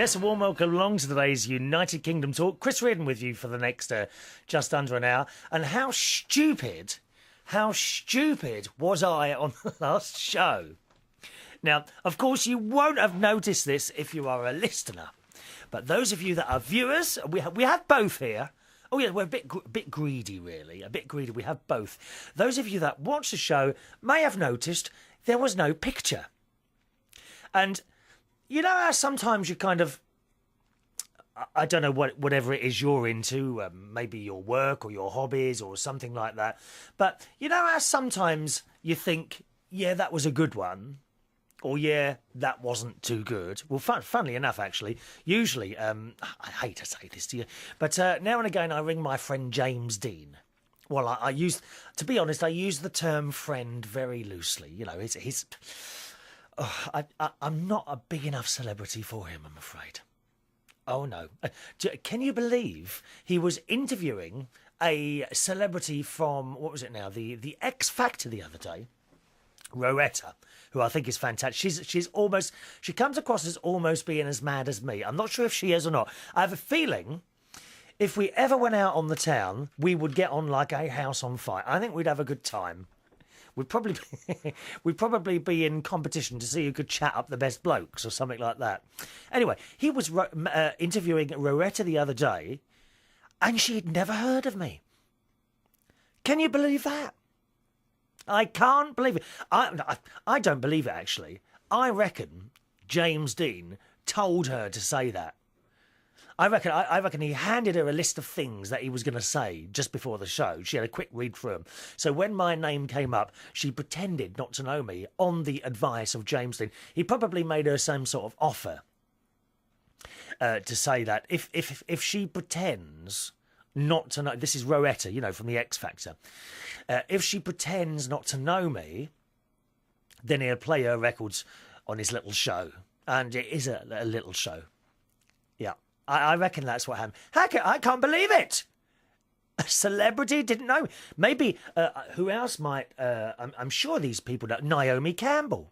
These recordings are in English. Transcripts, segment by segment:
Yes, a warm welcome along to today's United Kingdom Talk. Chris Reardon with you for the next just under an hour. And how stupid was I on the last show? Now, of course, you won't have noticed this if you are a listener. But those of you that are viewers, we have both here. Oh, yeah, we're a bit greedy, really. A bit greedy. We have both. Those of you that watch the show may have noticed there was no picture. And you know how sometimes you kind of, I don't know, whatever it is you're into, maybe your work or your hobbies or something like that. But you know how sometimes you think, yeah, that was a good one. Or, yeah, that wasn't too good. Well, funnily enough, actually, usually, I hate to say this to you, but now and again I ring my friend James Dean. Well, to be honest, I use the term friend very loosely. You know, I'm not a big enough celebrity for him, I'm afraid. Oh, no. Can you believe he was interviewing a celebrity from, what was it now, the X Factor the other day? Rowetta, who I think is fantastic. She comes across as almost being as mad as me. I'm not sure if she is or not. I have a feeling if we ever went out on the town, we would get on like a house on fire. I think we'd have a good time. We'd probably be in competition to see who could chat up the best blokes or something like that. Anyway, he was interviewing Rowetta the other day, and she'd never heard of me. Can you believe that? I can't believe it. I don't believe it, actually. I reckon James Dean told her to say that. I reckon he handed her a list of things that he was going to say just before the show. She had a quick read through them. So when my name came up, she pretended not to know me on the advice of James Dean. He probably made her some sort of offer to say that if she pretends not to know, this is Rowetta, you know, from the X Factor. If she pretends not to know me, then he'll play her records on his little show. And it is a little show. Yeah. I reckon that's what happened. I can't believe it. A celebrity didn't know me. Maybe who else might? I'm sure these people know. Naomi Campbell.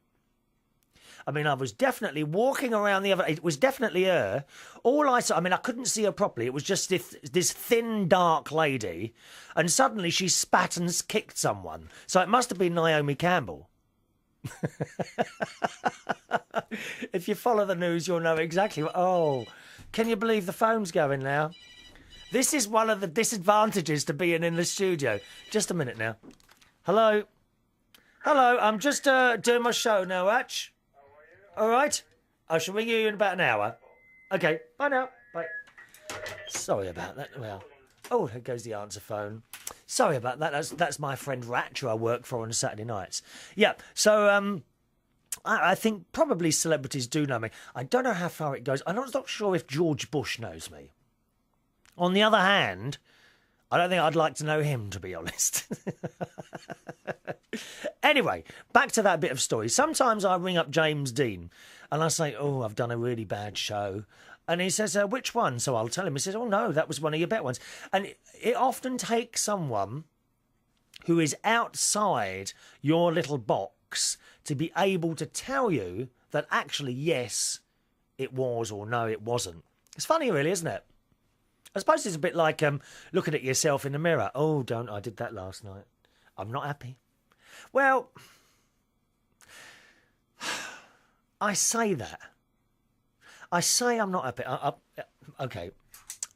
I mean, I was definitely walking around the other. It was definitely her. All I saw. I mean, I couldn't see her properly. It was just this thin, dark lady, and suddenly she spat and kicked someone. So it must have been Naomi Campbell. If you follow the news, you'll know exactly what. Oh. Can you believe the phone's going now? This is one of the disadvantages to being in the studio. Just a minute now. Hello? Hello, I'm just doing my show now, Atch. All right? I shall ring you in about an hour. OK, bye now. Bye. Sorry about that. Well, oh, there goes the answer phone. Sorry about that. That's my friend Ratch, who I work for on Saturday nights. Yeah, so... I think probably celebrities do know me. I don't know how far it goes. I'm not sure if George Bush knows me. On the other hand, I don't think I'd like to know him, to be honest. Anyway, back to that bit of story. Sometimes I ring up James Dean and I say, oh, I've done a really bad show. And he says, which one? So I'll tell him. He says, oh, no, that was one of your better ones. And it often takes someone who is outside your little box to be able to tell you that actually, yes, it was, or no, it wasn't. It's funny, really, isn't it? I suppose it's a bit like looking at yourself in the mirror. Oh, I did that last night. I'm not happy. Well, I say that. I say I'm not happy. OK,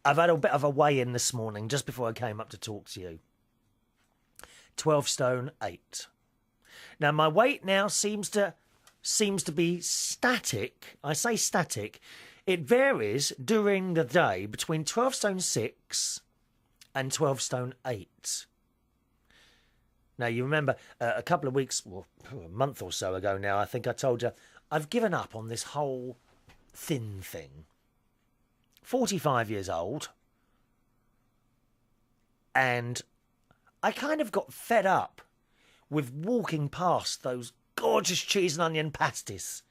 I've had a bit of a weigh-in this morning just before I came up to talk to you. 12 stone 8. Now, my weight now seems to be static. I say static. It varies during the day between 12 stone 6 and 12 stone 8. Now, you remember a couple of weeks, well, a month or so ago now, I think I told you, I've given up on this whole thin thing. 45 years old. And I kind of got fed up with walking past those gorgeous cheese and onion pasties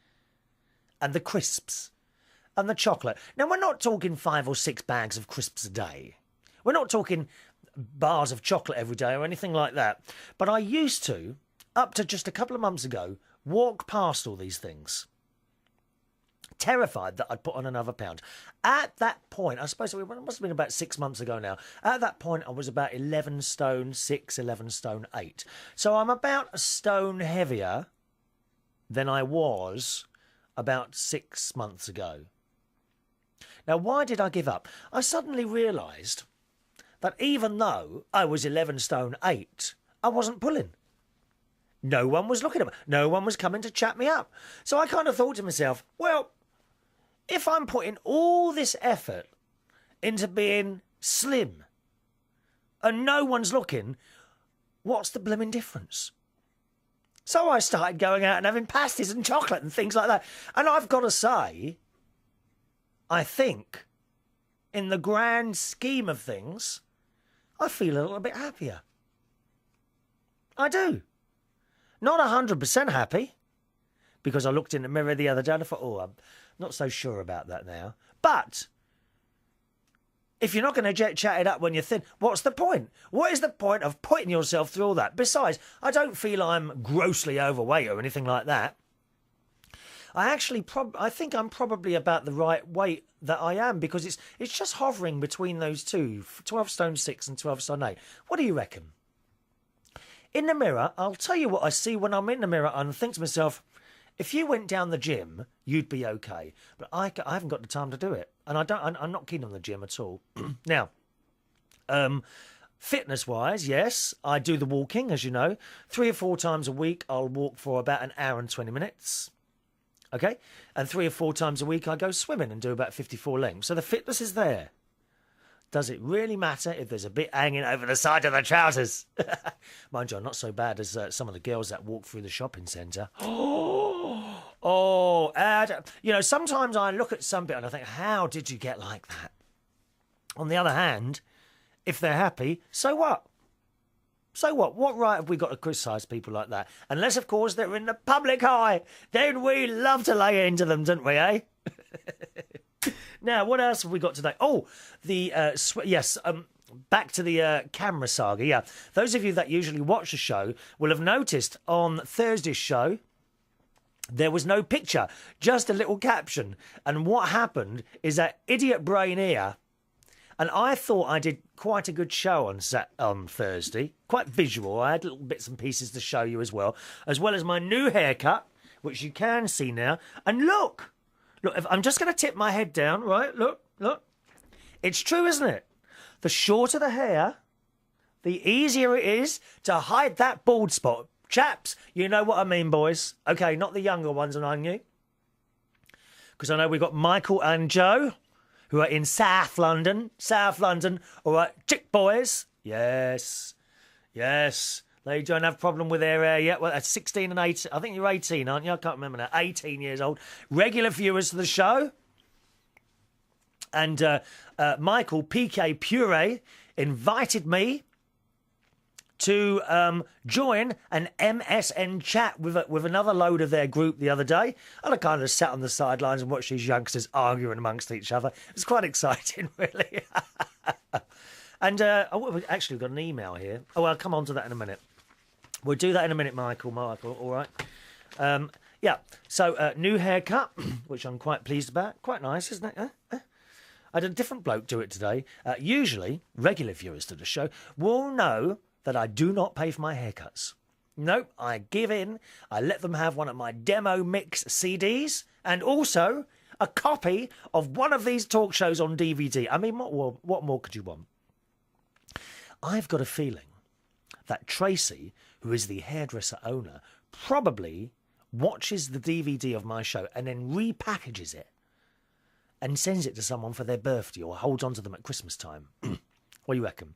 and the crisps and the chocolate. Now, we're not talking 5 or 6 bags of crisps a day. We're not talking bars of chocolate every day or anything like that. But I used to, up to just a couple of months ago, walk past all these things. Terrified that I'd put on another pound. At that point, I suppose it must have been about 6 months ago now. At that point, I was about 11 stone 6, 11 stone 8. So I'm about a stone heavier than I was about 6 months ago. Now, why did I give up? I suddenly realised that even though I was 11 stone 8, I wasn't pulling. No one was looking at me. No one was coming to chat me up. So I kind of thought to myself, well, if I'm putting all this effort into being slim and no one's looking, what's the blooming difference? So I started going out and having pasties and chocolate and things like that. And I've got to say, I think, in the grand scheme of things, I feel a little bit happier. I do. Not 100% happy, because I looked in the mirror the other day and I thought, oh, I'm not so sure about that now. But if you're not going to chat it up when you're thin, what's the point? What is the point of putting yourself through all that? Besides, I don't feel I'm grossly overweight or anything like that. I think I'm probably about the right weight that I am, because it's just hovering between those two, 12 stone 6 and 12 stone 8. What do you reckon? In the mirror, I'll tell you what I see when I'm in the mirror and think to myself, if you went down the gym, you'd be okay. But I haven't got the time to do it. And I'm not keen on the gym at all. Now, fitness-wise, yes, I do the walking, as you know. 3 or 4 times a week, I'll walk for about an hour and 20 minutes. Okay? And 3 or 4 times a week, I go swimming and do about 54 lengths. So the fitness is there. Does it really matter if there's a bit hanging over the side of the trousers? Mind you, I'm not so bad as some of the girls that walk through the shopping centre. Sometimes I look at some bit and I think, how did you get like that? On the other hand, if they're happy, so what? So what? What right have we got to criticise people like that? Unless, of course, they're in the public eye. Then we love to lay into them, don't we, eh? Now, what else have we got today? Oh, back to the camera saga. Yeah, those of you that usually watch the show will have noticed on Thursday's show, there was no picture, just a little caption. And what happened is that idiot brain here, and I thought I did quite a good show on Thursday, quite visual. I had little bits and pieces to show you as well as my new haircut, which you can see now. And look, if I'm just going to tip my head down, right? Look. It's true, isn't it? The shorter the hair, the easier it is to hide that bald spot. Chaps, you know what I mean, boys. Okay, not the younger ones among you. Because I know we've got Michael and Joe, who are in South London. All right, chick boys. Yes. They don't have a problem with their hair yet. Well, that's 16 and 18. I think you're 18, aren't you? I can't remember now. 18 years old. Regular viewers to the show. And Michael, PK Puree, invited me to join an MSN chat with another load of their group the other day. And I kind of sat on the sidelines and watched these youngsters arguing amongst each other. It was quite exciting, really. And we've actually got an email here. Oh, I'll come on to that in a minute. We'll do that in a minute, Michael, all right? So new haircut, which I'm quite pleased about. Quite nice, isn't it? I had a different bloke do it today. Usually, regular viewers to the show will know that I do not pay for my haircuts. Nope, I give in. I let them have one of my demo mix CDs and also a copy of one of these talk shows on DVD. I mean, what more could you want? I've got a feeling that Tracy, who is the hairdresser owner, probably watches the DVD of my show and then repackages it and sends it to someone for their birthday or holds on to them at Christmas time. What do you reckon?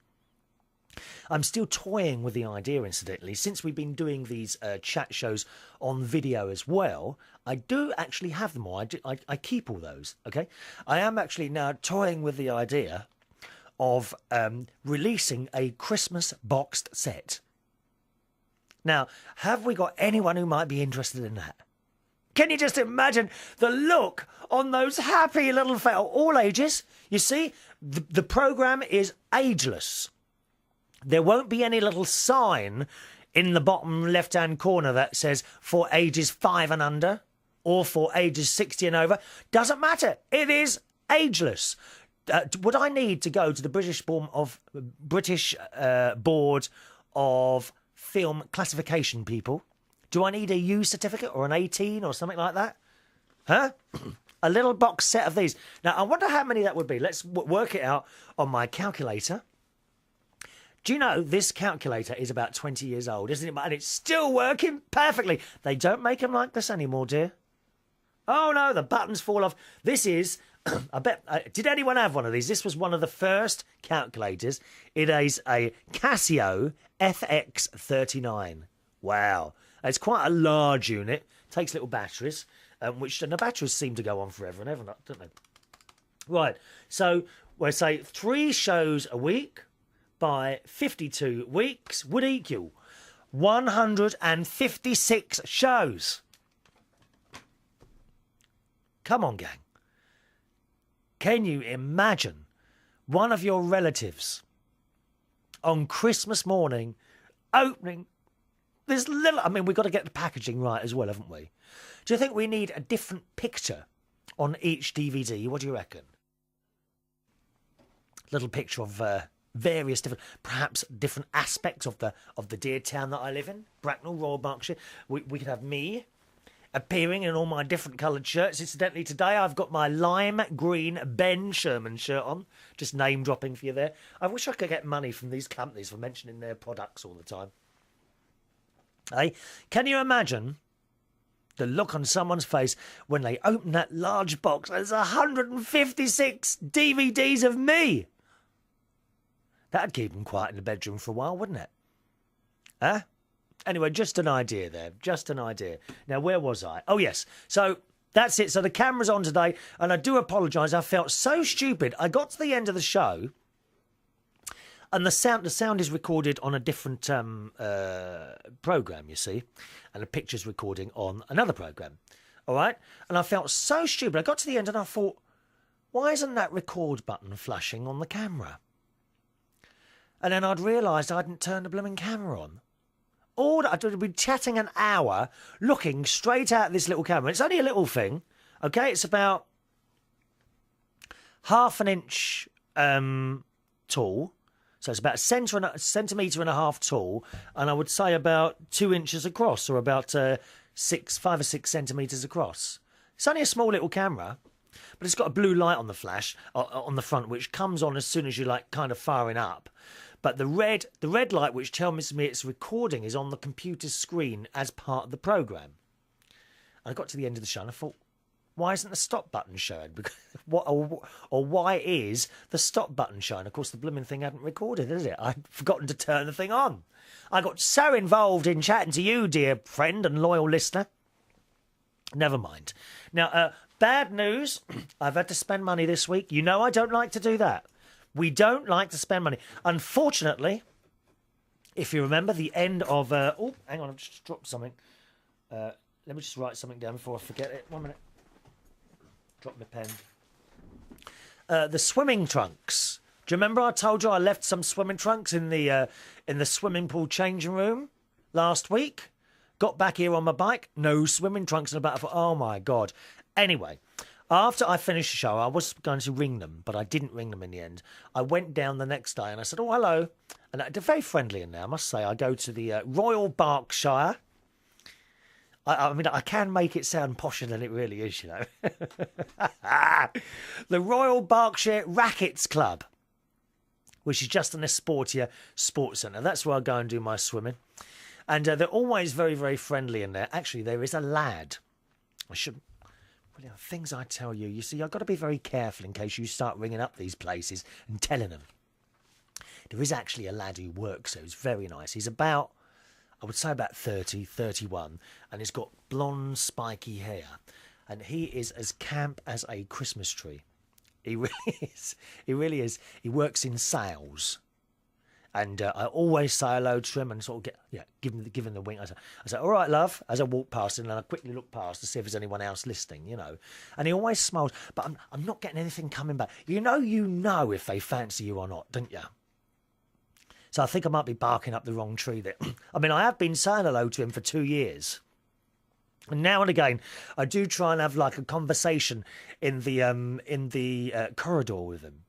I'm still toying with the idea, incidentally. Since we've been doing these chat shows on video as well, I do actually have them all. I keep all those, okay? I am actually now toying with the idea of releasing a Christmas boxed set. Now, have we got anyone who might be interested in that? Can you just imagine the look on those happy little all ages? You see, the programme is ageless. There won't be any little sign in the bottom left-hand corner that says for ages 5 and under or for ages 60 and over. Doesn't matter. It is ageless. Would I need to go to the British Board of Film Classification people? Do I need a U certificate or an 18 or something like that? Huh? A little box set of these. Now, I wonder how many that would be. Let's work it out on my calculator. Do you know this calculator is about 20 years old, isn't it? And it's still working perfectly. They don't make them like this anymore, dear. Oh, no, the buttons fall off. This is, I bet, did anyone have one of these? This was one of the first calculators. It is a Casio FX39. Wow. It's quite a large unit. Takes little batteries, and the batteries seem to go on forever and ever, don't they? Right, so we'll say 3 shows a week by 52 weeks would equal 156 shows. Come on, gang. Can you imagine one of your relatives on Christmas morning opening this little... I mean, we've got to get the packaging right as well, haven't we? Do you think we need a different picture on each DVD? What do you reckon? Little picture of various different, perhaps different aspects of the dear town that I live in, Bracknell, Royal Berkshire. We could have me appearing in all my different coloured shirts. Incidentally, today I've got my lime green Ben Sherman shirt on. Just name dropping for you there. I wish I could get money from these companies for mentioning their products all the time. Hey, can you imagine the look on someone's face when they open that large box? There's 156 DVDs of me. That'd keep them quiet in the bedroom for a while, wouldn't it? Huh? Anyway, just an idea there. Just an idea. Now, where was I? Oh, yes. So that's it. So the camera's on today, and I do apologise. I felt so stupid. I got to the end of the show, and the sound is recorded on a different programme, you see, and the picture's recording on another programme. All right? And I felt so stupid. I got to the end, and I thought, why isn't that record button flashing on the camera? And then I'd realised I hadn't turned the blooming camera on. All that I'd been chatting an hour, looking straight at this little camera. It's only a little thing, okay? It's about half an inch tall. So it's about a centimetre and a half tall, and I would say about 2 inches across, or about 5 or 6 centimetres across. It's only a small little camera, but it's got a blue light on the flash on the front, which comes on as soon as you're like kind of firing up. But the red light, which tells me it's recording, is on the computer screen as part of the programme. I got to the end of the show and I thought, why isn't the stop button showing? Or why is the stop button showing? Of course, the blooming thing hadn't recorded, is it? I'd forgotten to turn the thing on. I got so involved in chatting to you, dear friend and loyal listener. Never mind. Now, bad news. I've had to spend money this week. You know I don't like to do that. We don't like to spend money. Unfortunately, if you remember the end of... oh, hang on, I've just dropped something. Let me just write something down before I forget it. 1 minute. Drop my pen. The swimming trunks. Do you remember I told you I left some swimming trunks in the swimming pool changing room last week? Got back here on my bike. No swimming trunks in the back. I thought, oh, my God. Anyway... After I finished the show, I was going to ring them, but I didn't ring them in the end. I went down the next day and I said, oh, hello. And they're very friendly in there, I must say. I go to the Royal Berkshire. I mean, I can make it sound posher than it really is, you know. The Royal Berkshire Rackets Club, which is just an Esportia sports centre. That's where I go and do my swimming. And they're always very, very friendly in there. Actually, there is a lad. I should... Well, you know, things I tell you, you see, I've got to be very careful in case you start ringing up these places and telling them. There is actually a lad who works there who's very nice. He's about, I would say about 30, 31, and he's got blonde, spiky hair. And he is as camp as a Christmas tree. He really is. He really is. He works in sales. And I always say hello to him and sort of give him the wink. I say, all right, love, as I walk past him, and I quickly look past to see if there's anyone else listening, you know. And he always smiles, but I'm not getting anything coming back. You know if they fancy you or not, don't you? So I think I might be barking up the wrong tree there. I mean, I have been saying hello to him for 2 years. And now and again, I do try and have like a conversation in the corridor with them.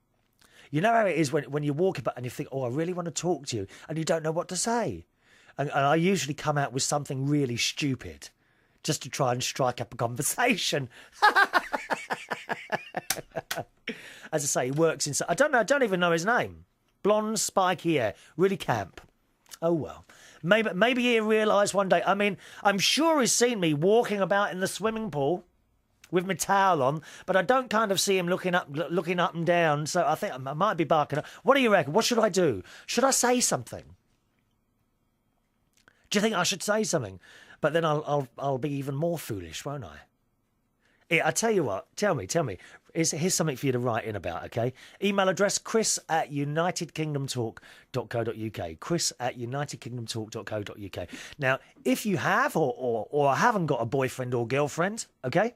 You know how it is when you walk about and you think, oh, I really want to talk to you, and you don't know what to say. And I usually come out with something really stupid just to try and strike up a conversation. As I say, he works inside. I don't even know his name. Blond, spiky hair, really camp. Oh, well. Maybe he'll realise one day. I mean, I'm sure he's seen me walking about in the swimming pool with my towel on, but I don't kind of see him looking up and down, so I think I might be barking up. What do you reckon? What should I do? Should I say something? Do you think I should say something? But then I'll be even more foolish, won't I? Yeah, I tell you what, tell me. Here's something for you to write in about, okay? Email address, chris@unitedkingdomtalk.co.uk. chris@unitedkingdomtalk.co.uk. Now, if you have or haven't got a boyfriend or girlfriend, okay,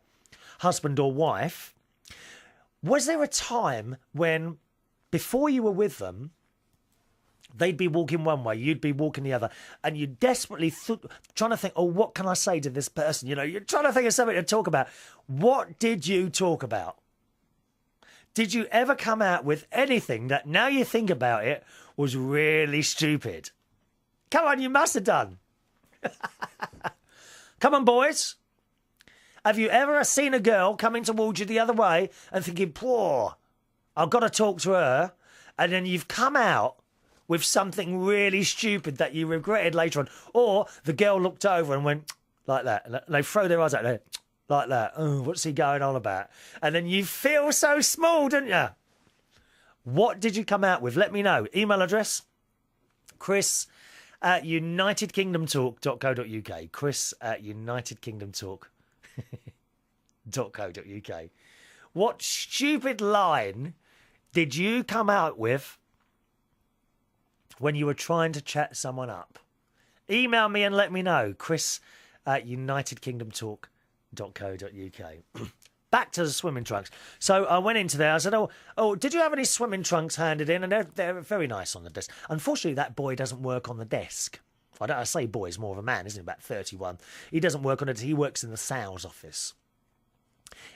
husband or wife, was there a time when, before you were with them, they'd be walking one way, you'd be walking the other, and you're desperately trying to think, oh, what can I say to this person? You know, you're trying to think of something to talk about. What did you talk about? Did you ever come out with anything that, now you think about it, was really stupid? Come on, you must have done. Come on, boys. Have you ever seen a girl coming towards you the other way and thinking, poor, I've got to talk to her, and then you've come out with something really stupid that you regretted later on? Or the girl looked over and went like that, and they throw their eyes out there like that. Oh, what's he going on about? And then you feel so small, don't you? What did you come out with? Let me know. Email address, chris@unitedkingdomtalk.co.uk. chris@unitedkingdomtalk.co.uk. What stupid line did you come out with when you were trying to chat someone up? Email me and let me know. chris@unitedkingdomtalk.co.uk. Back to the swimming trunks. So I went into there. I said, oh, did you have any swimming trunks handed in? And they're very nice on the desk. Unfortunately, that boy doesn't work on the desk. I say boy, he's more of a man, isn't he? About 31. He doesn't work on it. He works in the sales office.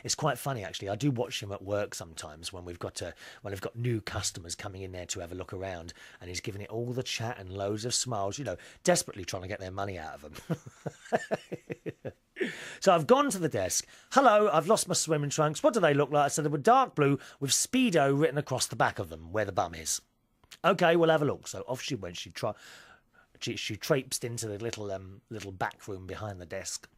It's quite funny, actually. I do watch him at work sometimes when we've got new customers coming in there to have a look around, and he's giving it all the chat and loads of smiles, you know, desperately trying to get their money out of them. So I've gone to the desk. Hello, I've lost my swimming trunks. What do they look like? I said they were dark blue with Speedo written across the back of them, where the bum is. Okay, we'll have a look. So off she went. She traipsed into the little back room behind the desk.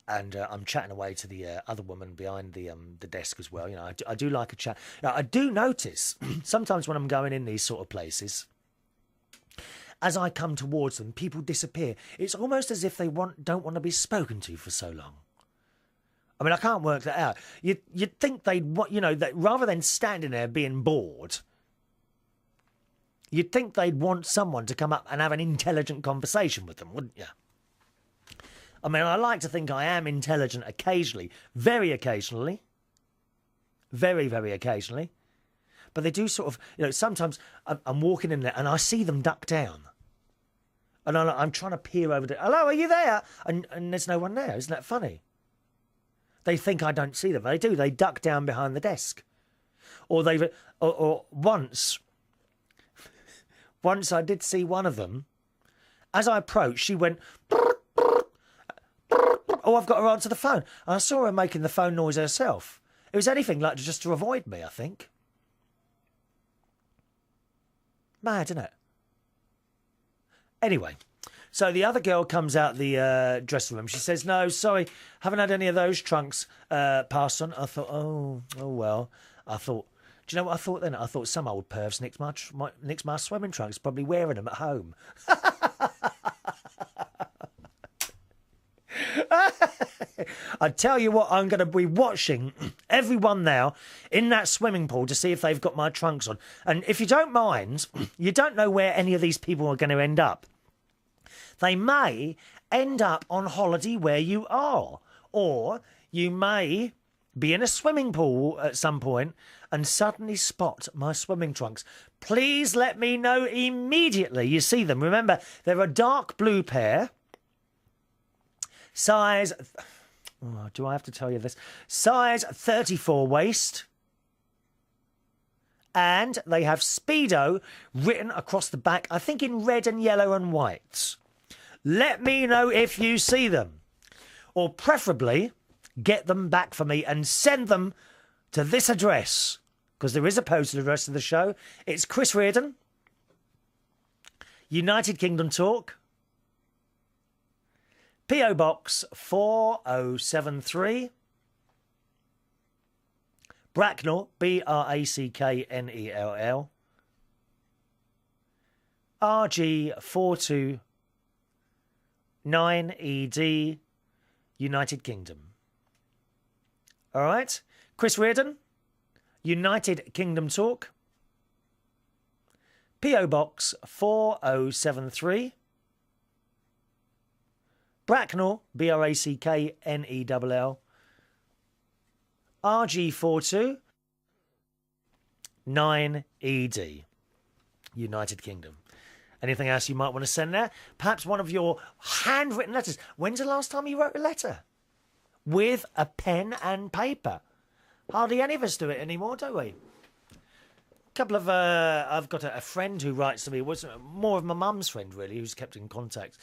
And I'm chatting away to the other woman behind the desk as well. You know, I do like a chat. Now, I do notice sometimes when I'm going in these sort of places, as I come towards them, people disappear. It's almost as if they don't want to be spoken to for so long. I mean, I can't work that out. You'd think they'd want, you know, that rather than standing there being bored, you'd think they'd want someone to come up and have an intelligent conversation with them, wouldn't you? I mean, I like to think I am intelligent occasionally, very occasionally, very, very occasionally. But they do sort of, you know, sometimes I'm walking in there and I see them duck down. And I'm trying to peer over there. Hello, are you there? And there's no one there. Isn't that funny? They think I don't see them. They do. They duck down behind the desk. Or once I did see one of them. As I approached, she went... Oh, I've got her answer the phone. And I saw her making the phone noise herself. It was anything like just to avoid me, I think. Mad, isn't it? Anyway, so the other girl comes out the dressing room. She says, no, sorry, haven't had any of those trunks passed on. I thought, oh well. I thought, do you know what I thought then? I thought some old pervs nicked my swimming trunks, probably wearing them at home. I tell you what, I'm going to be watching everyone now in that swimming pool to see if they've got my trunks on. And if you don't mind, you don't know where any of these people are going to end up. They may end up on holiday where you are. Or you may be in a swimming pool at some point and suddenly spot my swimming trunks. Please let me know immediately you see them. Remember, they're a dark blue pair. Size... Oh, do I have to tell you this? Size 34 waist. And they have Speedo written across the back, I think in red and yellow and white. Let me know if you see them. Or preferably, get them back for me and send them to this address. Because there is a postal address of the show. It's Chris Reardon, United Kingdom Talk, P.O. Box 4073, Bracknell, Bracknell, RG42 9ED, United Kingdom. All right? Chris Reardon, United Kingdom Talk, P.O. Box 4073, Bracknell, Bracknell, RG42 9ED, United Kingdom. Anything else you might want to send there? Perhaps one of your handwritten letters. When's the last time you wrote a letter? With a pen and paper. Hardly any of us do it anymore, do we? I've got a friend who writes to me, was more of my mum's friend really, who's kept in contact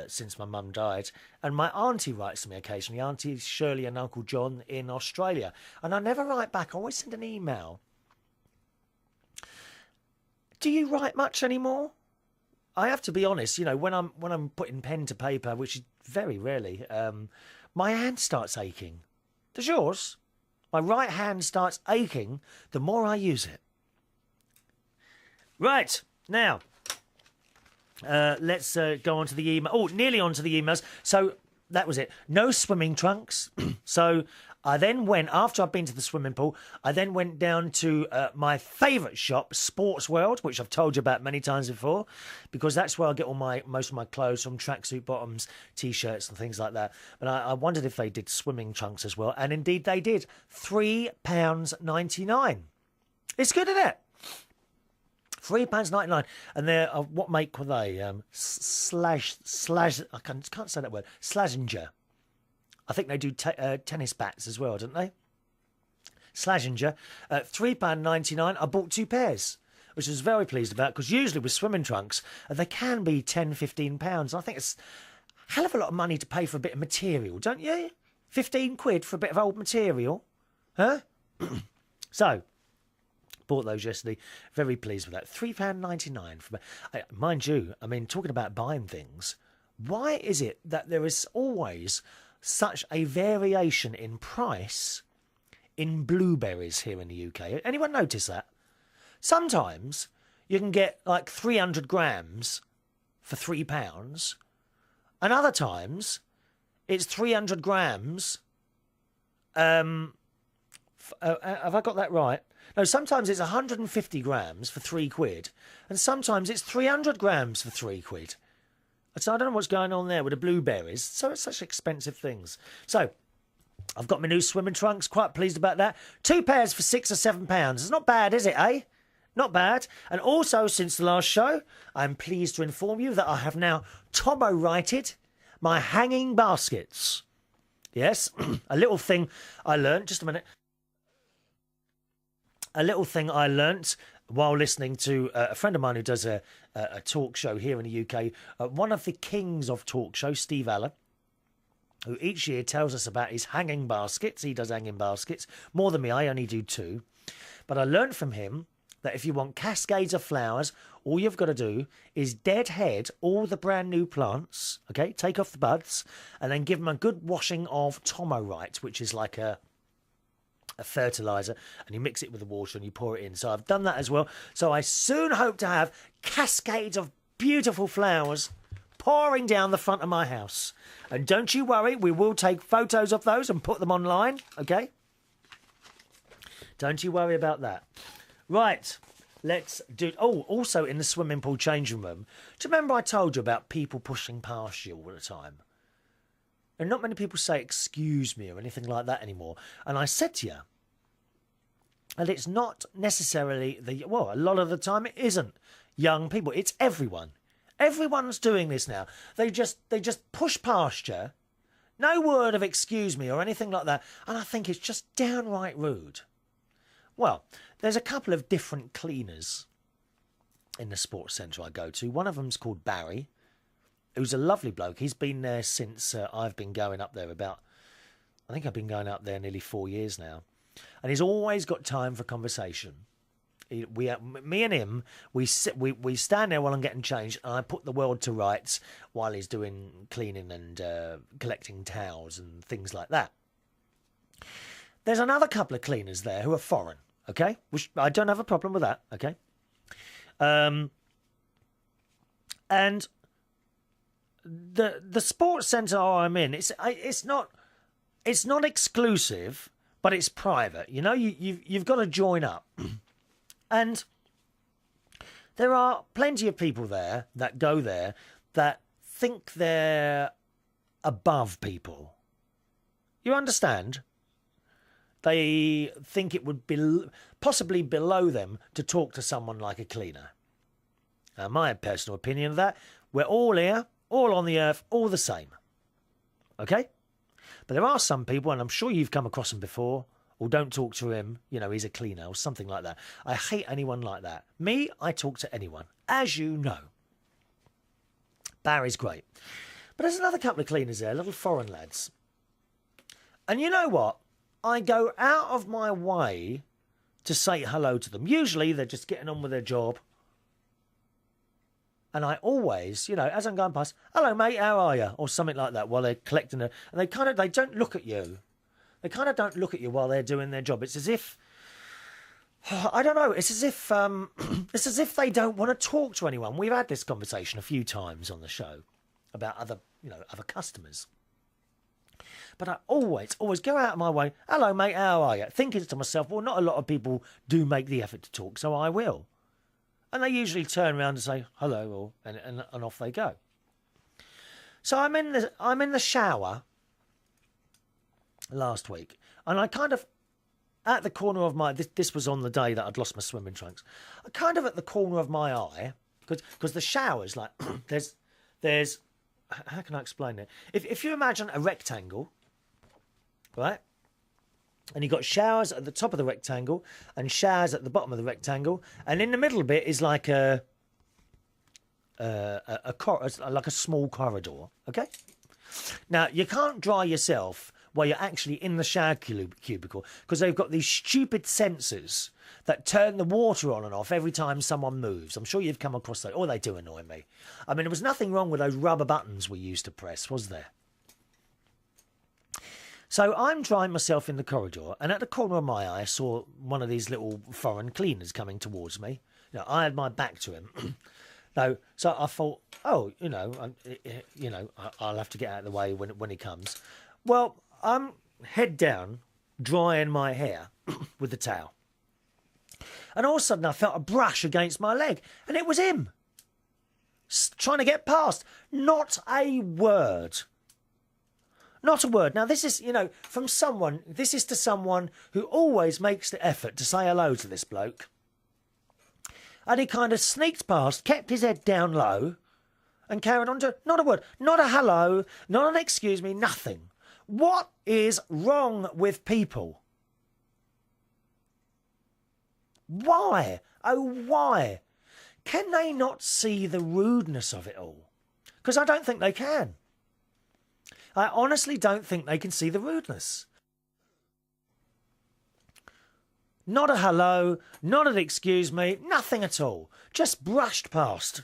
since my mum died. And my auntie writes to me occasionally, Auntie Shirley and Uncle John in Australia. And I never write back, I always send an email. Do you write much anymore? I have to be honest, you know, when I'm putting pen to paper, which is very rarely, my hand starts aching. Does yours? My right hand starts aching the more I use it. Right, now, let's go on to the email. Oh, nearly on to the emails. So that was it. No swimming trunks. So I then went, after I'd been to the swimming pool, I then went down to my favourite shop, Sports World, which I've told you about many times before, because that's where I get all most of my clothes from, tracksuit bottoms, T-shirts and things like that. But I wondered if they did swimming trunks as well. And indeed they did. £3.99. It's good, isn't it? £3.99, and they're what make were they? Slash. I can't say that word. Slazenger. I think they do tennis bats as well, don't they? Slazenger. £3.99. I bought 2 pairs, which I was very pleased about, because usually with swimming trunks they can be £10-15. I think it's a hell of a lot of money to pay for a bit of material, don't you? 15 quid for a bit of old material, huh? So. Bought those yesterday. Very pleased with that. £3.99. Mind you, I mean, talking about buying things, why is it that there is always such a variation in price in blueberries here in the UK? Anyone notice that? Sometimes you can get like 300 grams for £3, and other times it's 300 grams. Have I got that right? No, sometimes it's 150 grams for £3, and sometimes it's 300 grams for £3. So I don't know what's going on there with the blueberries. So it's such expensive things. So I've got my new swimming trunks. Quite pleased about that. 2 pairs for £6 or £7. It's not bad, is it, eh? Not bad. And also, since the last show, I'm pleased to inform you that I have now Tomorited my hanging baskets. Yes, a little thing I learned. Just a minute. A little thing I learnt while listening to a friend of mine who does a talk show here in the UK, one of the kings of talk shows, Steve Allen, who each year tells us about his hanging baskets. He does hanging baskets, more than me, I only do 2. But I learnt from him that if you want cascades of flowers, all you've got to do is deadhead all the brand new plants, okay, take off the buds, and then give them a good washing of Tomorite, which is like a fertiliser, and you mix it with the water and you pour it in. So I've done that as well. So I soon hope to have cascades of beautiful flowers pouring down the front of my house. And don't you worry, we will take photos of those and put them online, okay? Don't you worry about that. Right, let's do... Oh, also in the swimming pool changing room, do you remember I told you about people pushing past you all the time? And not many people say excuse me or anything like that anymore. And I said to you, and it's not necessarily well, a lot of the time it isn't young people. It's everyone. Everyone's doing this now. They just push past you, No word of excuse me or anything like that. And I think it's just downright rude. Well, there's a couple of different cleaners in the sports centre I go to. One of them's called Barry, who's a lovely bloke. He's been there since I've been going up there I think I've been going up there nearly 4 years now. And he's always got time for conversation. Me and him, we stand there while I'm getting changed, and I put the world to rights while he's doing cleaning and collecting towels and things like that. There's another couple of cleaners there who are foreign, okay? Which I don't have a problem with that, okay? And the sports centre I'm in, it's not exclusive, but it's private. You know, you've got to join up. And there are plenty of people there that go there that think they're above people. You understand? They think it would be possibly below them to talk to someone like a cleaner. Now, my personal opinion of that, we're all here, all on the earth, all the same. Okay? But there are some people, and I'm sure you've come across them before, or don't talk to him, you know, he's a cleaner or something like that. I hate anyone like that. Me, I talk to anyone, as you know. Barry's great. But there's another couple of cleaners there, little foreign lads. And you know what? I go out of my way to say hello to them. Usually they're just getting on with their job. And I always, you know, as I'm going past, hello mate, how are you? Or something like that while they're collecting it. And they don't look at you. They kind of don't look at you while they're doing their job. It's as if, I don't know, it's as if they don't want to talk to anyone. We've had this conversation a few times on the show about other customers. But I always go out of my way, hello mate, how are you? Thinking to myself, well, not a lot of people do make the effort to talk, so I will. And they usually turn around and say hello, and off they go. So I'm in the shower last week, and I kind of, at the corner of my, this was on the day that I'd lost my swimming trunks, I kind of at the corner of my eye, because the shower's like, there's, how can I explain it? If you imagine a rectangle, right, and you've got showers at the top of the rectangle and showers at the bottom of the rectangle, and in the middle bit is like like a small corridor, okay? Now, you can't dry yourself while you're actually in the shower cubicle, because they've got these stupid sensors that turn the water on and off every time someone moves. I'm sure you've come across that. Oh, they do annoy me. I mean, there was nothing wrong with those rubber buttons we used to press, was there? So I'm drying myself in the corridor, and at the corner of my eye, I saw one of these little foreign cleaners coming towards me. You know, I had my back to him. No, so I thought, oh, I'll have to get out of the way when he comes. Well, I'm head down, drying my hair with the towel. And all of a sudden I felt a brush against my leg, and it was him. Trying to get past. Not a word. Not a word. Now, this is, from someone, this is to someone who always makes the effort to say hello to this bloke. And he kind of sneaked past, kept his head down low, and carried on to, not a word, not a hello, not an excuse me, nothing. What is wrong with people? Why? Oh, why? Can they not see the rudeness of it all? Because I don't think they can. I honestly don't think they can see the rudeness. Not a hello, not an excuse me, nothing at all. Just brushed past.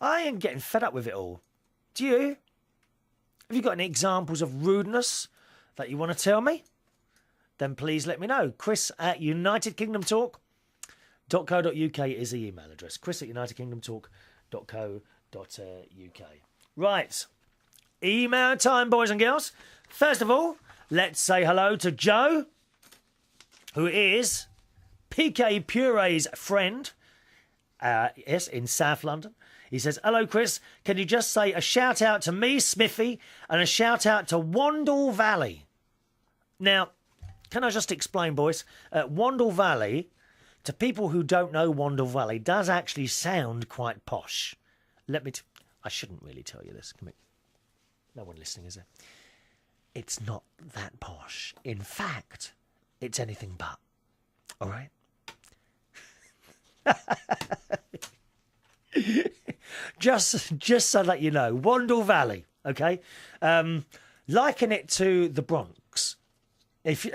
I am getting fed up with it all. Do you? Have you got any examples of rudeness that you want to tell me? Then please let me know. Chris at UnitedKingdomTalk.co.uk is the email address. Chris at UnitedKingdomTalk.co.uk. Right. Email time, boys and girls. First of all, let's say hello to Joe, who is PK Puree's friend. Yes, in South London. He says, hello, Chris. Can you just say a shout out to me, Smithy, and a shout out to Wandle Valley? Now, can I just explain, boys? Wandle Valley, to people who don't know Wandle Valley, does actually sound quite posh. I shouldn't really tell you this. Come here. No one listening, is there? It's not that posh. In fact, it's anything but. All right? just so that you know, Wandle Valley, okay? Liken it to the Bronx. If you...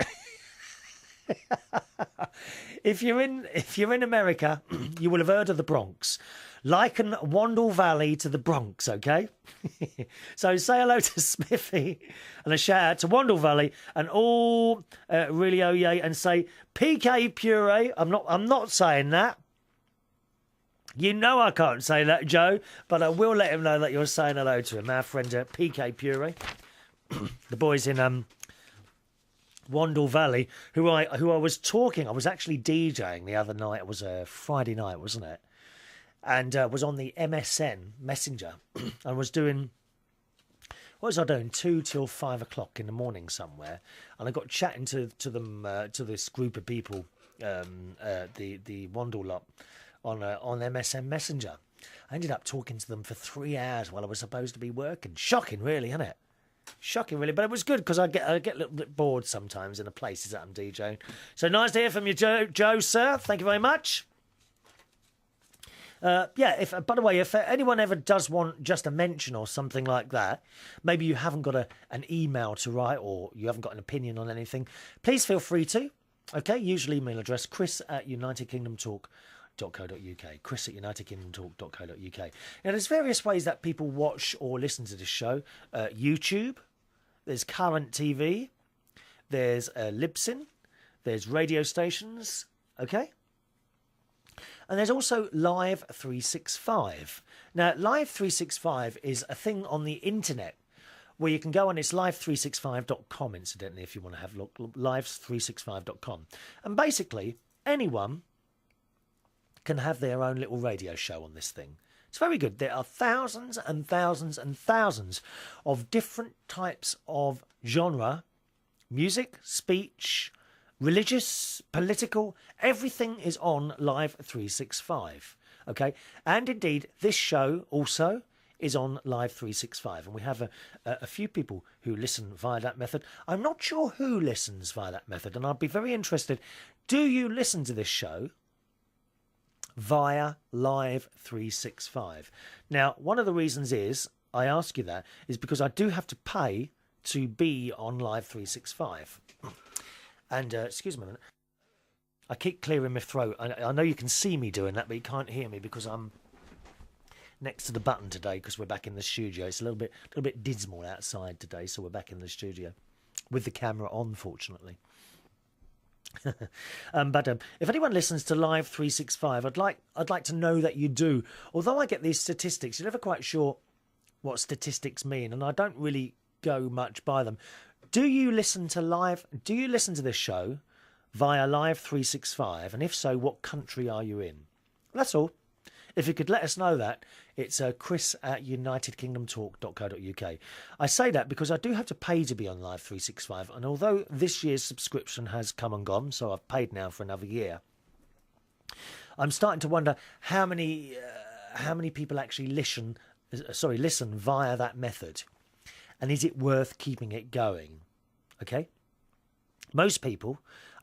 if you're in America, you will have heard of the Bronx. Liken Wandle Valley to the Bronx, okay? So say hello to Smithy and a shout out to Wandle Valley and all really oh yeah, and say PK Puree. I'm not saying that. You know I can't say that, Joe, but I will let him know that you're saying hello to him. Our friend PK Puree, the boys in Wandle Valley, who I was actually DJing the other night. It was a Friday night, wasn't it? And was on the MSN Messenger and was doing, what was I doing? 2 till 5 o'clock in the morning somewhere. And I got chatting to them, to this group of people, the Wandle lot, on MSN Messenger. I ended up talking to them for 3 hours while I was supposed to be working. Shocking, really, isn't it? Shocking, really, but it was good because I get a little bit bored sometimes in the places that I'm DJing. So nice to hear from you, Joe, sir. Thank you very much. Yeah, by the way, if anyone ever does want just a mention or something like that, maybe you haven't got an email to write or you haven't got an opinion on anything, please feel free to. Okay, usual email address, chris@unitedkingdomtalk.co.uk, chris@unitedkingdomtalk.co.uk. Now, there's various ways that people watch or listen to this show. YouTube, there's current TV, there's Libsyn, there's radio stations, okay? And there's also Live 365. Now, Live 365 is a thing on the internet where you can go on, it's live365.com, incidentally, if you want to have a look, live365.com. And basically, anyone can have their own little radio show on this thing. It's very good. There are thousands and thousands and thousands of different types of genre, music, speech, religious, political, everything is on Live 365, okay? And indeed, this show also is on Live 365, and we have a few people who listen via that method. I'm not sure who listens via that method, and I'd be very interested. Do you listen to this show via Live 365? Now, one of the reasons I ask you that is because I do have to pay to be on Live 365. And, excuse me a minute, I keep clearing my throat. I know you can see me doing that, but you can't hear me because I'm next to the button today because we're back in the studio. It's a little bit dismal outside today, so we're back in the studio with the camera on, fortunately. But if anyone listens to Live 365, I'd like to know that you do. Although I get these statistics, you're never quite sure what statistics mean, and I don't really go much by them. Do you listen to this show via Live 365? And if so, what country are you in? That's all. If you could let us know that, it's chris@unitedkingdomtalk.co.uk. I say that because I do have to pay to be on Live 365, and although this year's subscription has come and gone, so I've paid now for another year, I'm starting to wonder how many people actually listen via that method. And is it worth keeping it going? Okay? I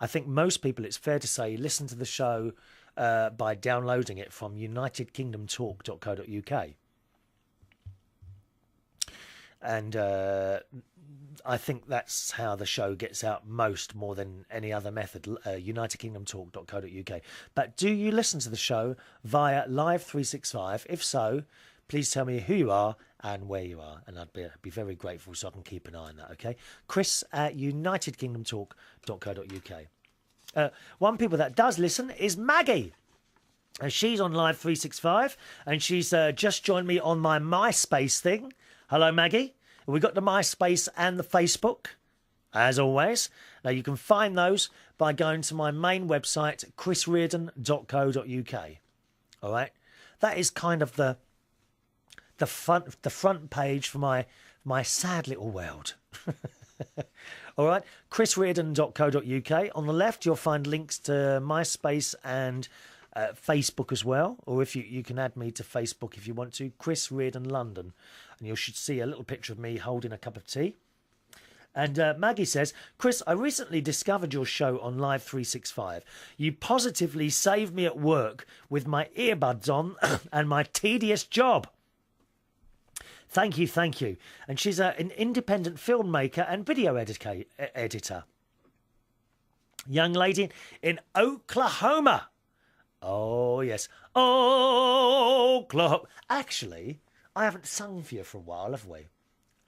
think most people, it's fair to say, listen to the show by downloading it from unitedkingdomtalk.co.uk. And I think that's how the show gets out more than any other method, unitedkingdomtalk.co.uk. But do you listen to the show via Live 365? If so, please tell me who you are and where you are, and I'd be very grateful so I can keep an eye on that, okay? chris@unitedkingdomtalk.co.uk. One people that does listen is Maggie. She's on Live 365, and she's just joined me on my MySpace thing. Hello, Maggie. We got the MySpace and the Facebook, as always. Now, you can find those by going to my main website, chrisreardon.co.uk. All right? That is kind of the front page for my sad little world. All right, chrisreardon.co.uk. On the left, you'll find links to MySpace and Facebook as well, or if you can add me to Facebook if you want to, Chris Reardon London, and you should see a little picture of me holding a cup of tea. And Maggie says, Chris, I recently discovered your show on Live 365. You positively saved me at work with my earbuds on and my tedious job. Thank you, thank you. And she's an independent filmmaker and video editor. Young lady in Oklahoma. Oh, yes. Oklahoma. Actually, I haven't sung for you for a while, have we?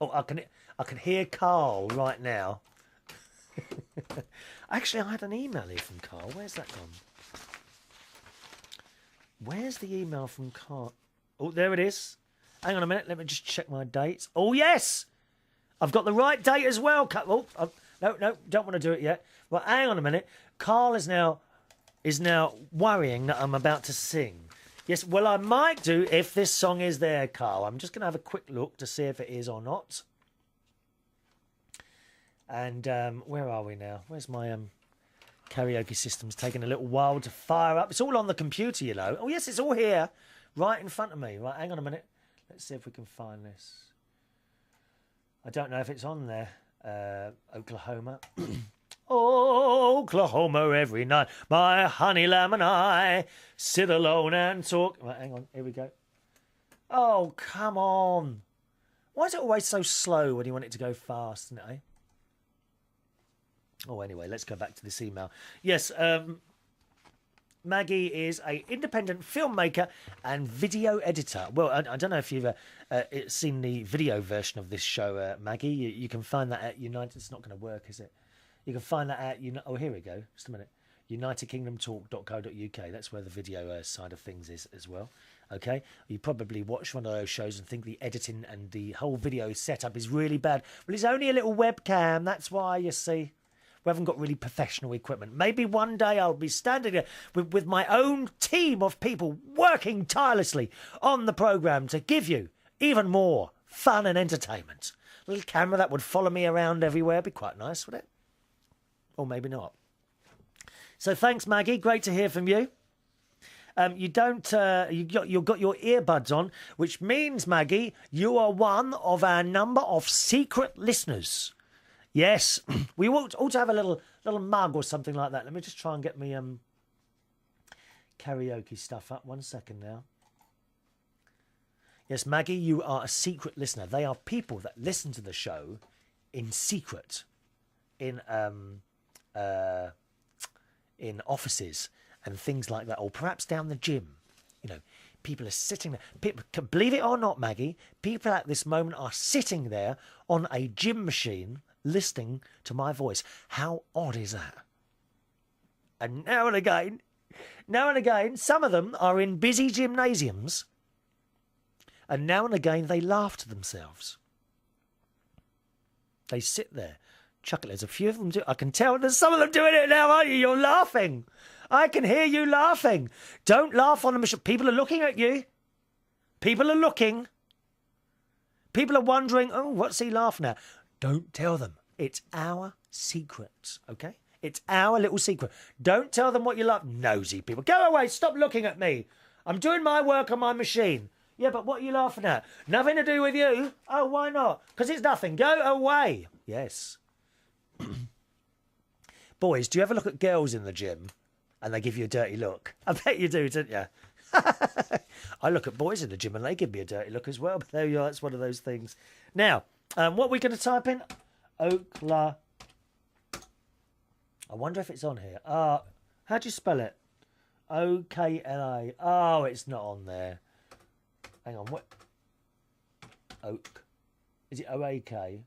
Oh, I can hear Carl right now. Actually, I had an email here from Carl. Where's that gone? Where's the email from Carl? Oh, there it is. Hang on a minute. Let me just check my dates. Oh, yes. I've got the right date as well. Oh, no, don't want to do it yet. Well, hang on a minute. Carl is now worrying that I'm about to sing. Yes, well, I might do if this song is there, Carl. I'm just going to have a quick look to see if it is or not. And where are we now? Where's my karaoke system's taking a little while to fire up. It's all on the computer, you know. Oh, yes, it's all here, right in front of me. Right, hang on a minute. Let's see if we can find this. I don't know if it's on there. Oklahoma. Oklahoma every night. My honey lamb and I sit alone and talk. Right, hang on. Here we go. Oh, come on. Why is it always so slow when you want it to go fast, isn't it, eh? Oh, anyway, let's go back to this email. Yes, Maggie is an independent filmmaker and video editor. Well, I don't know if you've seen the video version of this show, Maggie. You can find that at United... It's not going to work, is it? You can find that at... Oh, here we go. Just a minute. UnitedKingdomTalk.co.uk. That's where the video side of things is as well. Okay? You probably watch one of those shows and think the editing and the whole video setup is really bad. Well, it's only a little webcam. That's why, you see... We haven't got really professional equipment. Maybe one day I'll be standing there with my own team of people working tirelessly on the programme to give you even more fun and entertainment. A little camera that would follow me around everywhere would be quite nice, would it? Or maybe not. So thanks, Maggie. Great to hear from you. You've got your earbuds on, which means, Maggie, you are one of our number of secret listeners. Yes, we ought to have a little mug or something like that. Let me just try and get me karaoke stuff up. 1 second now. Yes, Maggie, you are a secret listener. They are people that listen to the show in secret, in offices and things like that, or perhaps down the gym. You know, people are sitting there. People, believe it or not, Maggie, people at this moment are sitting there on a gym machine listening to my voice. How odd is that? And now and again, some of them are in busy gymnasiums, and now and again they laugh to themselves. They sit there, chuckle. There's a few of them do. I can tell there's some of them doing it now, aren't you? You're laughing. I can hear you laughing. Don't laugh on the machine. People are looking at you. People are looking. People are wondering, oh, what's he laughing at? Don't tell them. It's our secret, okay? It's our little secret. Don't tell them what you love. Nosy people. Go away. Stop looking at me. I'm doing my work on my machine. Yeah, but what are you laughing at? Nothing to do with you. Oh, why not? Because it's nothing. Go away. Yes. Boys, do you ever look at girls in the gym and they give you a dirty look? I bet you do, don't you? I look at boys in the gym and they give me a dirty look as well. But there you are. It's one of those things. Now, what are we going to type in? Okla. I wonder if it's on here. How do you spell it? O-K-L-A. Oh, it's not on there. Hang on. What? Oak. Is it O-A-K?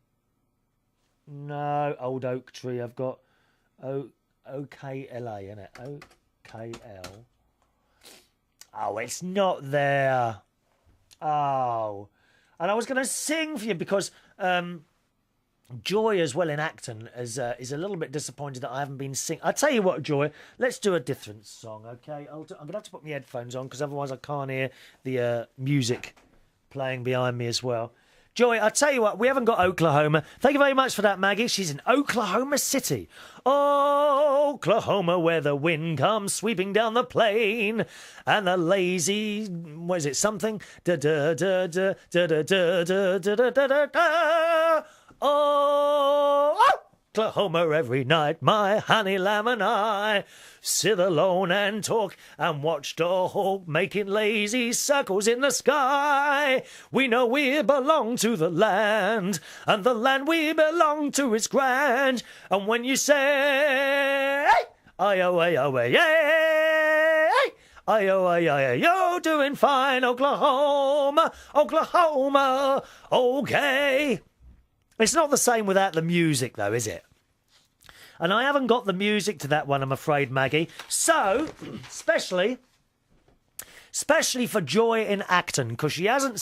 No. Old oak tree. I've got O-K-L-A, isn't it? O-K-L. Oh, it's not there. Oh. And I was going to sing for you because Joy, as well in Acton, is a little bit disappointed that I haven't been singing. I'll tell you what, Joy, let's do a different song, okay? I'm going to have to put my headphones on because otherwise I can't hear the music playing behind me as well. Joy, I tell you what, we haven't got Oklahoma. Thank you very much for that, Maggie. She's in Oklahoma City. Oklahoma, where the wind comes sweeping down the plain, and the lazy, what is it, something? Da da da da da da da da da da da da. Oklahoma, every night, my honey lamb and I sit alone and talk and watch the hawk making lazy circles in the sky. We know we belong to the land, and the land we belong to is grand. And when you say, you're doing fine, Oklahoma, Oklahoma, okay. It's not the same without the music, though, is it? And I haven't got the music to that one, I'm afraid, Maggie. So, especially for Joy in Acton, because she hasn't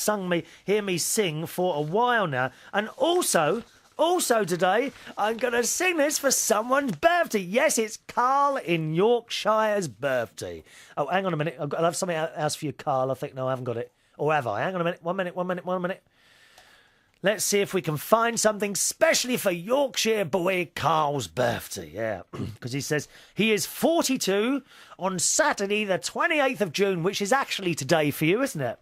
hear me sing for a while now. And also today, I'm going to sing this for someone's birthday. Yes, it's Carl in Yorkshire's birthday. Oh, hang on a minute. I'll have something else for you, Carl. I think, no, I haven't got it. Or have I? Hang on a minute. One minute. Let's see if we can find something specially for Yorkshire boy Carl's birthday. Yeah, because he says he is 42 on Saturday, the 28th of June, which is actually today for you, isn't it?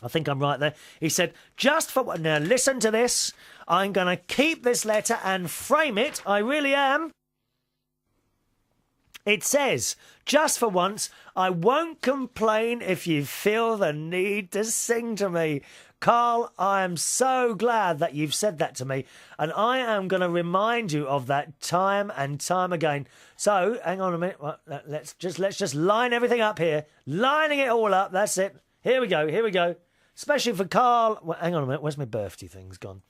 I think I'm right there. He said, just for what? Now, listen to this. I'm going to keep this letter and frame it. I really am. It says, just for once, I won't complain if you feel the need to sing to me. Carl, I am so glad that you've said that to me, and I am going to remind you of that time and time again. So, hang on a minute. Let's just line everything up here. Lining it all up. That's it. Here we go. Especially for Carl. Well, hang on a minute. Where's my birthday thing's gone?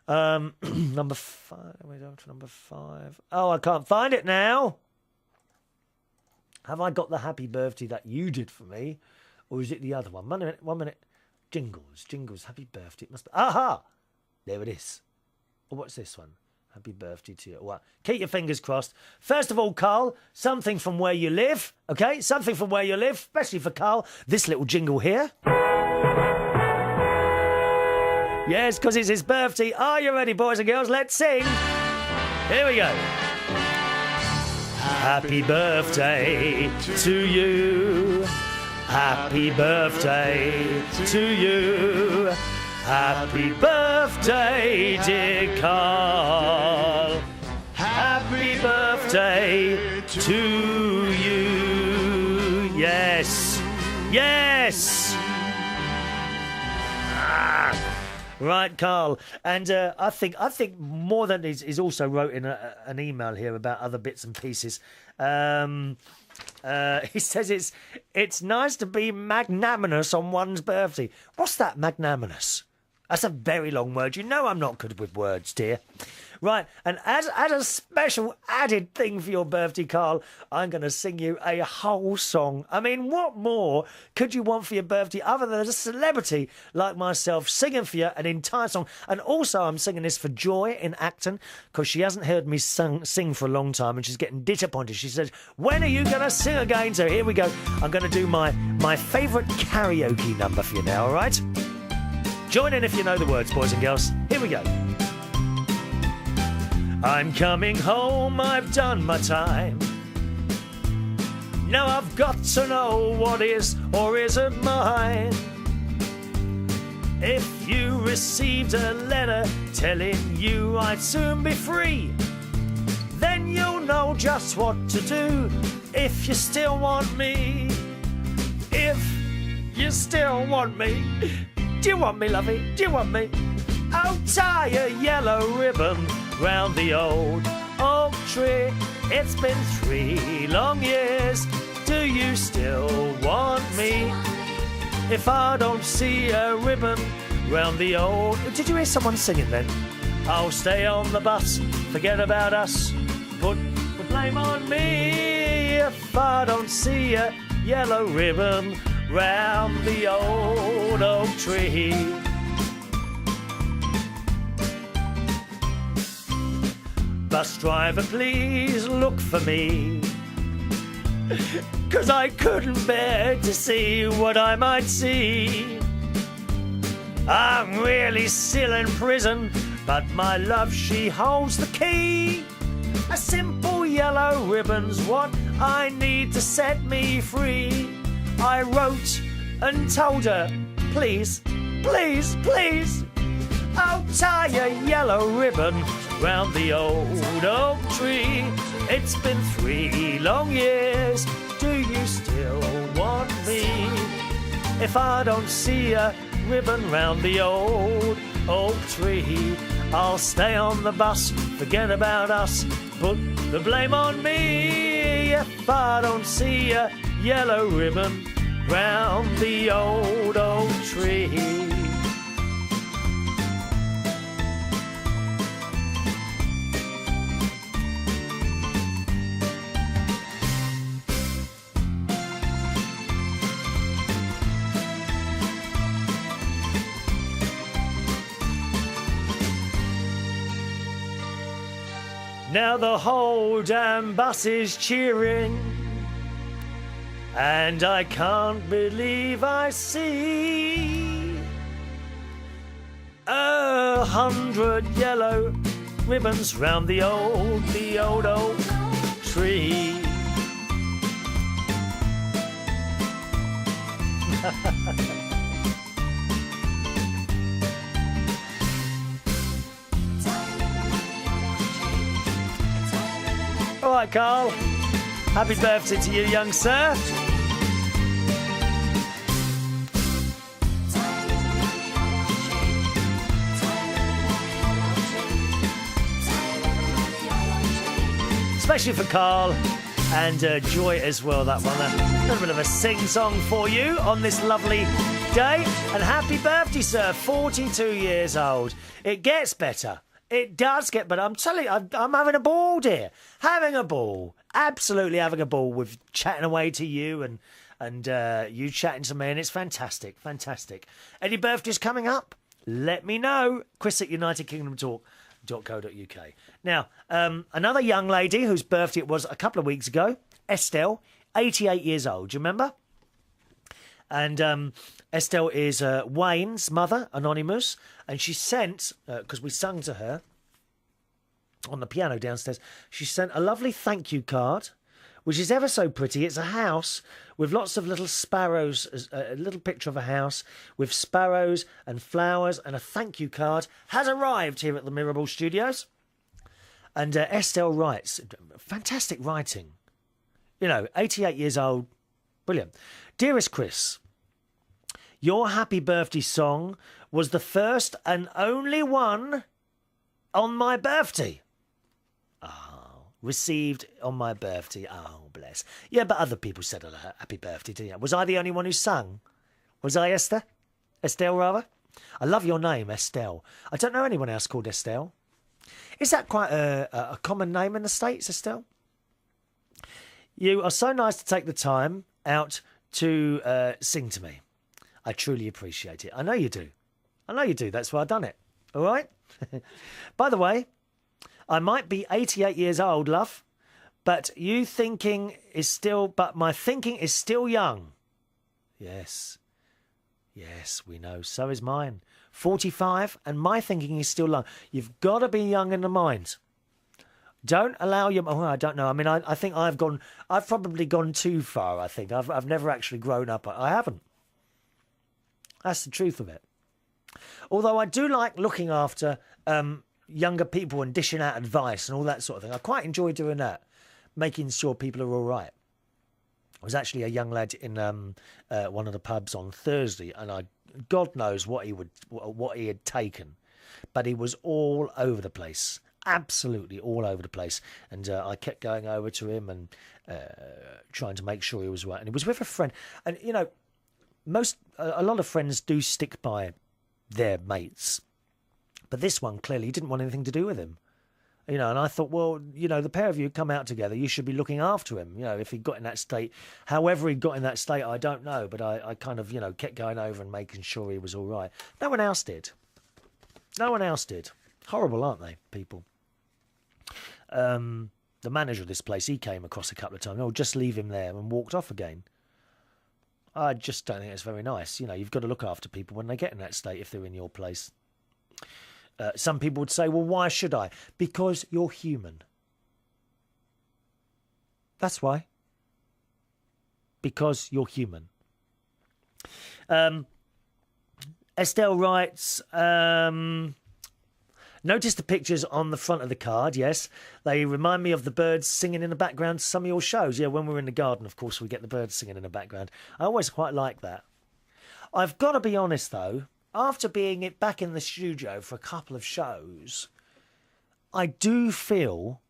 Number 5. We're down to number 5. Oh, I can't find it now. Have I got the happy birthday that you did for me, or is it the other one? 1 minute. Jingles, happy birthday. It must be. Aha! There it is. Oh, what's this one? Happy birthday to you. Well, keep your fingers crossed. First of all, Carl, something from where you live. Okay, something from where you live, especially for Carl. This little jingle here. Yes, because it's his birthday. Are you ready, boys and girls? Let's sing. Here we go. Happy birthday to you. Happy birthday to you. Happy birthday, dear Carl. Happy birthday to you. Yes. Right, Carl. And I think more than he's also wrote in an email here about other bits and pieces. He says it's nice to be magnanimous on one's birthday. What's that, magnanimous? That's a very long word. You know I'm not good with words, dear. Right, and as a special added thing for your birthday, Carl, I'm going to sing you a whole song. I mean, what more could you want for your birthday other than a celebrity like myself singing for you an entire song? And also, I'm singing this for Joy in Acton, because she hasn't heard me sing for a long time, and she's getting disappointed. She says, when are you going to sing again? So here we go. I'm going to do my favourite karaoke number for you now, all right? Join in if you know the words, boys and girls. Here we go. I'm coming home, I've done my time. Now I've got to know what is or isn't mine. If you received a letter telling you I'd soon be free, then you'll know just what to do if you still want me. If you still want me. Do you want me, lovey? Do you want me? Oh, tie a yellow ribbon round the old oak tree. It's been 3 long years. Do you still want me? If I don't see a ribbon round the old... Did you hear someone singing then? I'll stay on the bus, forget about us, put the blame on me. If I don't see a yellow ribbon round the old oak tree. Bus driver, please look for me, 'cause I couldn't bear to see what I might see. I'm really still in prison, but my love, she holds the key. A simple yellow ribbon's what I need to set me free. I wrote and told her, please, please, please, I'll tie a yellow ribbon round the old oak tree. It's been 3 long years, do you still want me? If I don't see a ribbon round the old oak tree, I'll stay on the bus, forget about us, put the blame on me. If I don't see a yellow ribbon round the old oak tree. Now the whole damn bus is cheering, and I can't believe I see 100 yellow ribbons round the old oak tree. All right, Carl. Happy birthday to you, young sir. Especially for Carl and Joy as well, that one. A little bit of a sing-song for you on this lovely day. And happy birthday, sir. 42 years old. It gets better. It does get better. I'm telling you, I'm having a ball, dear. Having a ball. Absolutely having a ball with chatting away to you and you chatting to me, and it's fantastic, fantastic. Any birthdays coming up? Let me know. Chris at UnitedKingdomTalk.co.uk. Now, another young lady whose birthday it was a couple of weeks ago, Estelle, 88 years old. Do you remember? And Estelle is Wayne's mother, anonymous, and she sent, because we sung to her on the piano downstairs, she sent a lovely thank you card, which is ever so pretty. It's a house with lots of little sparrows, a little picture of a house with sparrows and flowers, and a thank you card has arrived here at the Mirable Studios. And Estelle writes, fantastic writing. You know, 88 years old, brilliant. Dearest Chris, your happy birthday song was the first and only one on my birthday. Oh, received on my birthday. Oh, bless. Yeah, but other people said happy birthday, didn't you? Was I the only one who sang? Was I Esther? Estelle, rather? I love your name, Estelle. I don't know anyone else called Estelle. Is that quite a common name in the States, Estelle? You are so nice to take the time out to sing to me. I truly appreciate it. I know you do. I know you do. That's why I've done it. All right? By the way, I might be 88 years old, love, but my thinking is still young. Yes. Yes, we know. So is mine. 45, and my thinking is still young. You've got to be young in the mind. Don't allow your... Oh, I don't know. I mean, I think I've probably gone too far, I think. I've never actually grown up. I haven't. That's the truth of it. Although I do like looking after younger people and dishing out advice and all that sort of thing. I quite enjoy doing that, making sure people are all right. I was actually a young lad in one of the pubs on Thursday, and God knows what he had taken, but he was all over the place. Absolutely all over the place. And I kept going over to him and trying to make sure he was right. And he was with a friend. And, you know, a lot of friends do stick by their mates. But this one, clearly, didn't want anything to do with him. You know, and I thought, well, you know, the pair of you come out together, you should be looking after him. You know, if he got in that state, however he got in that state, I don't know. But I kind of, you know, kept going over and making sure he was all right. No one else did. No one else did. Horrible, aren't they, people? The manager of this place, he came across a couple of times. Oh, just leave him there, and walked off again. I just don't think it's very nice. You know, you've got to look after people when they get in that state if they're in your place. Some people would say, well, why should I? Because you're human. That's why. Because you're human. Estelle writes, notice the pictures on the front of the card, yes. They remind me of the birds singing in the background to some of your shows. Yeah, when we're in the garden, of course, we get the birds singing in the background. I always quite like that. I've got to be honest, though, after being back in the studio for a couple of shows, I do feel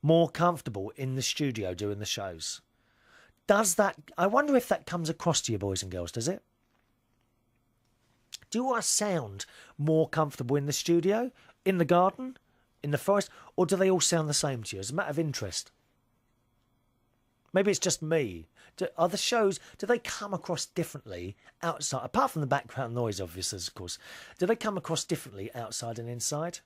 more comfortable in the studio doing the shows. Does that... I wonder if that comes across to you, boys and girls, does it? Do I sound more comfortable in the studio, in the garden, in the forest, or do they all sound the same to you? As a matter of interest. Maybe it's just me. Are the shows, do they come across differently outside, apart from the background noise, obviously, of course, do they come across differently outside and inside?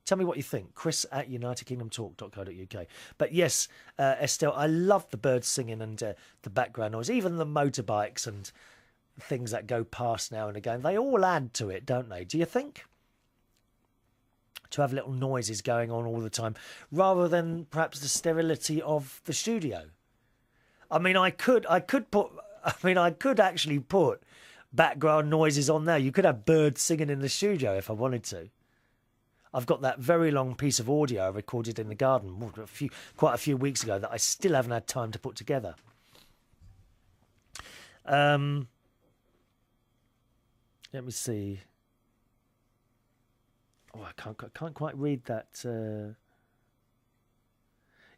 Tell me what you think. Chris at unitedkingdomtalk.co.uk. But yes, Estelle, I love the birds singing and the background noise, even the motorbikes and things that go past now and again. They all add to it, don't they? Do you think? To have little noises going on all the time, rather than perhaps the sterility of the studio. I mean, I could actually put background noises on there. You could have birds singing in the studio if I wanted to. I've got that very long piece of audio I recorded in the garden quite a few weeks ago that I still haven't had time to put together. Let me see. Oh, I can't quite read that.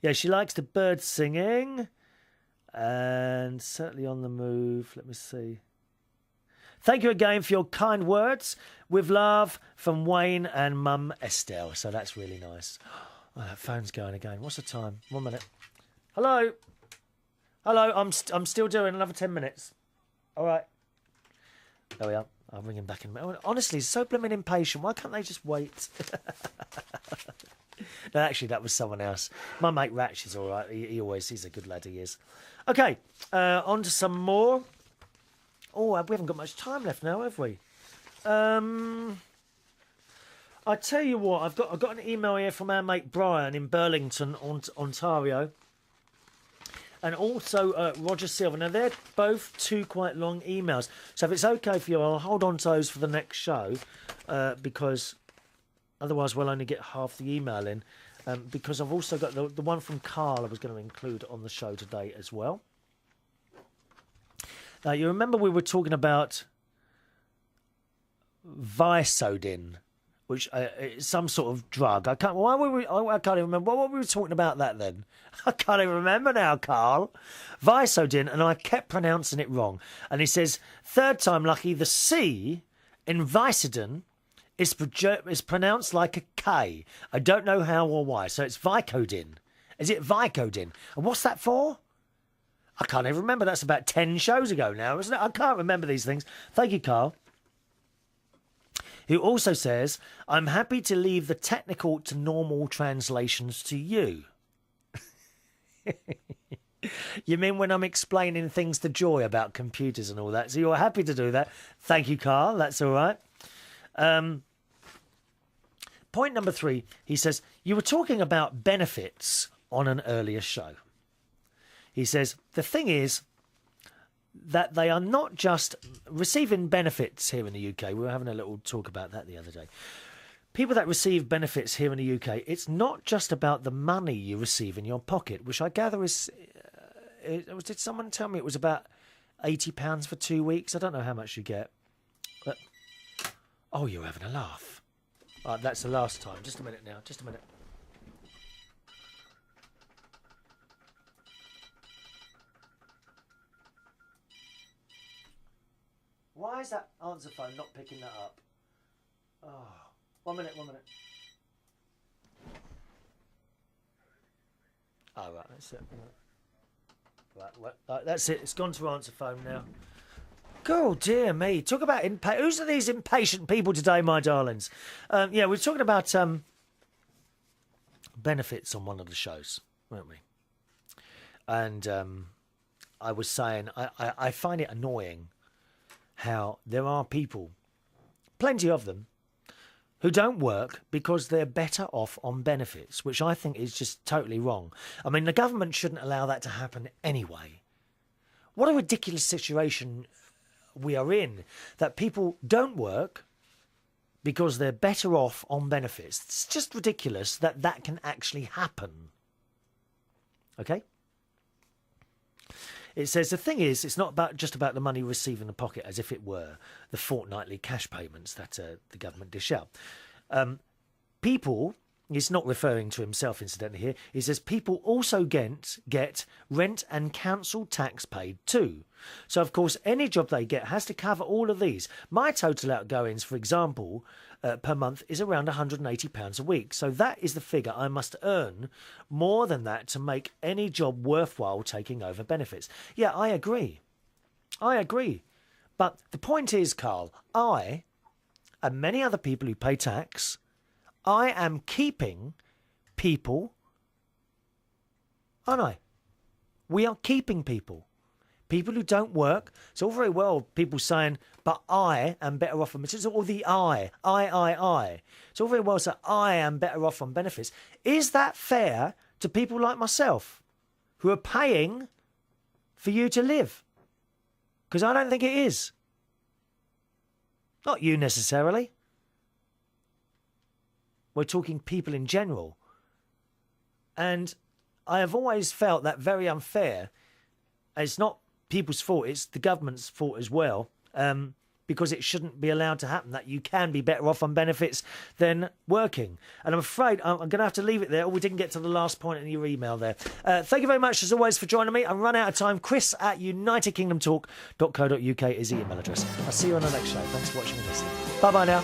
Yeah, she likes the birds singing. And certainly on the move. Let me see. Thank you again for your kind words. With love from Wayne and Mum Estelle. So that's really nice. Oh, that phone's going again. What's the time? 1 minute. Hello. Hello. I'm still doing another 10 minutes. All right. There we are. I'll ring him back in a minute. Honestly, so blooming impatient. Why can't they just wait? No, actually, that was someone else. My mate Ratch is all right. He's a good lad, he is. Okay, on to some more. Oh, we haven't got much time left now, have we? I tell you what, I've got an email here from our mate Brian in Burlington, Ontario. And also Roger Silver. Now, they're both two quite long emails. So if it's okay for you, I'll hold on to those for the next show because otherwise we'll only get half the email in. Because I've also got the one from Carl I was going to include on the show today as well. Now, you remember we were talking about Visodin, which is some sort of drug. I can't even remember. What were we talking about that then? I can't even remember now, Carl. Visodin, and I kept pronouncing it wrong. And he says, third time lucky, the C in Visodin is pronounced like a K. I don't know how or why. So it's Vicodin. Is it Vicodin? And what's that for? I can't even remember. That's about 10 shows ago now, isn't it? I can't remember these things. Thank you, Carl. Who also says, I'm happy to leave the technical to normal translations to you. You mean when I'm explaining things to Joy about computers and all that? So you're happy to do that. Thank you, Carl. That's all right. Point number 3, he says, you were talking about benefits on an earlier show. He says, the thing is that they are not just receiving benefits here in the UK. We were having a little talk about that the other day. People that receive benefits here in the UK, it's not just about the money you receive in your pocket, which I gather is... did someone tell me it was about £80 for 2 weeks? I don't know how much you get. But, oh, you're having a laugh. Right, that's the last time. Just a minute now. Just a minute. Why is that answer phone not picking that up? Oh, 1 minute, 1 minute. Oh, right, that's it. Right, that's it. It's gone to answer phone now. Oh, dear me. Talk about who's are these impatient people today, my darlings? Yeah, we're talking about benefits on one of the shows, weren't we? And I was saying, I find it annoying how there are people, plenty of them, who don't work because they're better off on benefits, which I think is just totally wrong. I mean, the government shouldn't allow that to happen anyway. What a ridiculous situation we are in, that people don't work because they're better off on benefits. It's just ridiculous that that can actually happen. Okay? It says the thing is, it's not just about the money received in the pocket, as if it were the fortnightly cash payments that the government dish out. People, he's not referring to himself incidentally here, he says people also get rent and council tax paid too. So, of course, any job they get has to cover all of these. My total outgoings, for example, per month is around £180 a week. So that is the figure I must earn, more than that, to make any job worthwhile taking over benefits. Yeah, I agree. But the point is, Carl, I and many other people who pay tax, I am keeping people, aren't I? We are keeping people. People who don't work. It's all very well people saying, but I am better off on... It's all the I. It's all very well saying, I am better off on benefits. Is that fair to people like myself who are paying for you to live? Because I don't think it is. Not you necessarily. We're talking people in general. And I have always felt that very unfair. It's not people's fault, it's the government's fault as well, because it shouldn't be allowed to happen, that you can be better off on benefits than working. And I'm afraid I'm going to have to leave it there. We didn't get to the last point in your email there. Thank you very much, as always, for joining me. I've run out of time. Chris@unitedkingdomtalk.co.uk is the email address. I'll see you on the next show. Thanks for watching and listening. Bye-bye now.